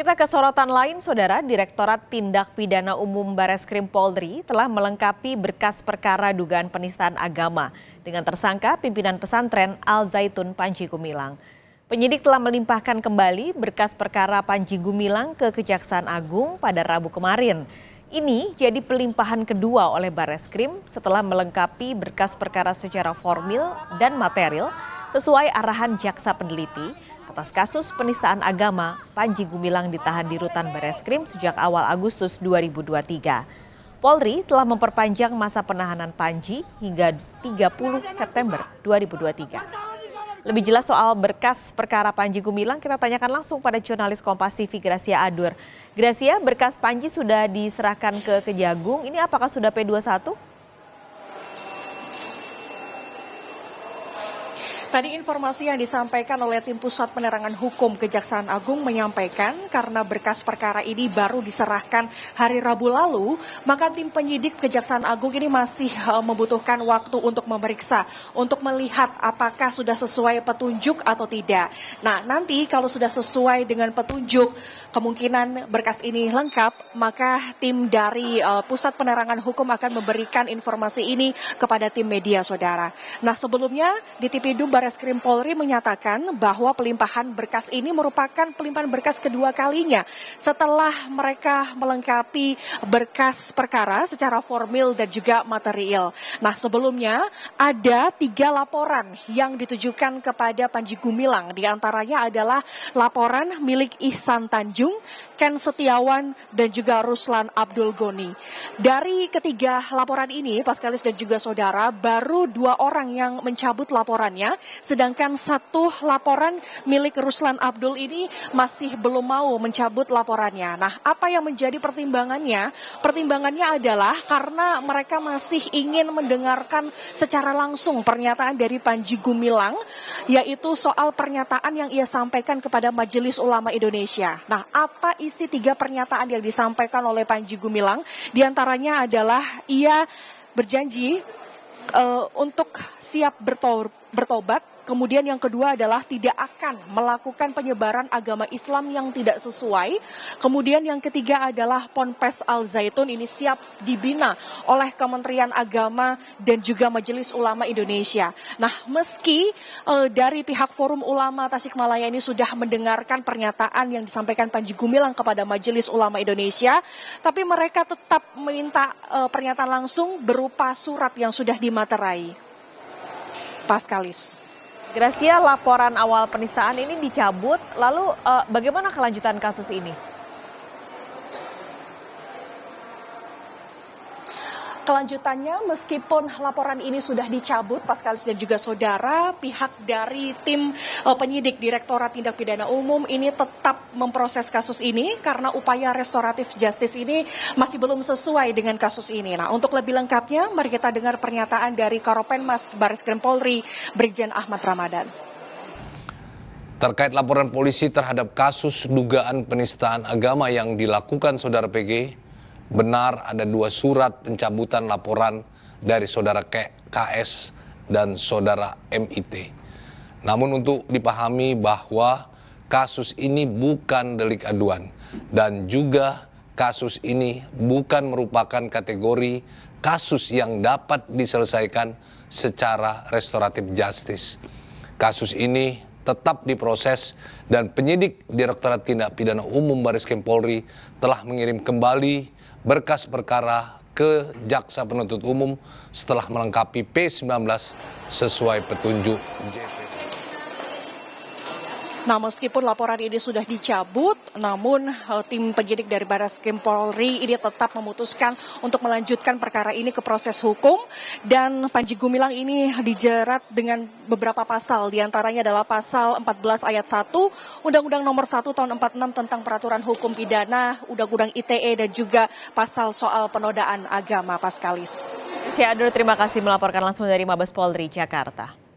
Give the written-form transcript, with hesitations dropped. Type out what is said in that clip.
Kita ke sorotan lain, Saudara. Direktorat Tindak Pidana Umum Bareskrim Polri telah melengkapi berkas perkara dugaan penistaan agama dengan tersangka pimpinan pesantren Al Zaitun Panji Gumilang. Penyidik telah melimpahkan kembali berkas perkara Panji Gumilang ke Kejaksaan Agung pada Rabu kemarin. Ini jadi pelimpahan kedua oleh Bareskrim setelah melengkapi berkas perkara secara formil dan material sesuai arahan jaksa peneliti. Atas kasus penistaan agama, Panji Gumilang ditahan di rutan Bareskrim sejak awal Agustus 2023. Polri telah memperpanjang masa penahanan Panji hingga 30 September 2023. Lebih jelas soal berkas perkara Panji Gumilang, kita tanyakan langsung pada jurnalis Kompas TV Gracia Adur. Gracia, berkas Panji sudah diserahkan ke Kejagung, ini apakah sudah P21? Tadi informasi yang disampaikan oleh tim Pusat Penerangan Hukum Kejaksaan Agung menyampaikan karena berkas perkara ini baru diserahkan hari Rabu lalu, maka tim penyidik Kejaksaan Agung ini masih membutuhkan waktu untuk memeriksa, untuk melihat apakah sudah sesuai petunjuk atau tidak. Nah, nanti kalau sudah sesuai dengan petunjuk, kemungkinan berkas ini lengkap, maka tim dari Pusat Penerangan Hukum akan memberikan informasi ini kepada tim media, Saudara. Nah, sebelumnya di Tipidum Bareskrim Polri menyatakan bahwa pelimpahan berkas ini merupakan pelimpahan berkas kedua kalinya setelah mereka melengkapi berkas perkara secara formil dan juga material. Nah, sebelumnya ada 3 laporan yang ditujukan kepada Panji Gumilang. Di antaranya adalah laporan milik Ihsan Tanjung, Ken Setiawan, dan juga Ruslan Abdul Goni. Dari ketiga laporan ini, Paskalis dan juga Saudara, baru 2 orang yang mencabut laporannya, sedangkan 1 laporan milik Ruslan Abdul ini masih belum mau mencabut laporannya. Nah, apa yang menjadi pertimbangannya? Pertimbangannya adalah karena mereka masih ingin mendengarkan secara langsung pernyataan dari Panji Gumilang, yaitu soal pernyataan yang ia sampaikan kepada Majelis Ulama Indonesia. Nah, apa isi 3 pernyataan yang disampaikan oleh Panji Gumilang? Di antaranya adalah ia berjanji untuk siap bertobat. Kemudian yang kedua adalah tidak akan melakukan penyebaran agama Islam yang tidak sesuai. Kemudian yang ketiga adalah Ponpes Al Zaitun ini siap dibina oleh Kementerian Agama dan juga Majelis Ulama Indonesia. Nah, meski dari pihak Forum Ulama Tasikmalaya ini sudah mendengarkan pernyataan yang disampaikan Panji Gumilang kepada Majelis Ulama Indonesia, tapi mereka tetap meminta pernyataan langsung berupa surat yang sudah dimaterai. Paskalis. Gracia, laporan awal penistaan ini dicabut, lalu bagaimana kelanjutan kasus ini? Kelanjutannya, meskipun laporan ini sudah dicabut, Paskalis dan juga Saudara, pihak dari tim penyidik Direktorat Tindak Pidana Umum ini tetap memproses kasus ini karena upaya restoratif justice ini masih belum sesuai dengan kasus ini. Nah, untuk lebih lengkapnya, mari kita dengar pernyataan dari Karopenmas Bareskrim Polri, Brigjen Ahmad Ramadan. Terkait laporan polisi terhadap kasus dugaan penistaan agama yang dilakukan Saudara PG, benar ada 2 surat pencabutan laporan dari Saudara KS dan Saudara MIT. Namun untuk dipahami bahwa kasus ini bukan delik aduan dan juga kasus ini bukan merupakan kategori kasus yang dapat diselesaikan secara restoratif justice. Kasus ini tetap diproses dan penyidik Direktorat Tindak Pidana Umum Bareskrim Polri telah mengirim kembali berkas perkara ke Jaksa Penuntut Umum setelah melengkapi P19 sesuai petunjuk JP. Nah, meskipun laporan ini sudah dicabut, namun tim penyidik dari Bareskrim Polri ini tetap memutuskan untuk melanjutkan perkara ini ke proses hukum, dan Panji Gumilang ini dijerat dengan beberapa pasal, diantaranya adalah pasal 14 ayat 1 Undang-Undang Nomor 1 Tahun 46 tentang Peraturan Hukum Pidana, Undang-Undang ITE, dan juga pasal soal penodaan agama. Paskalis. Gracia Adur, terima kasih melaporkan langsung dari Mabes Polri, Jakarta.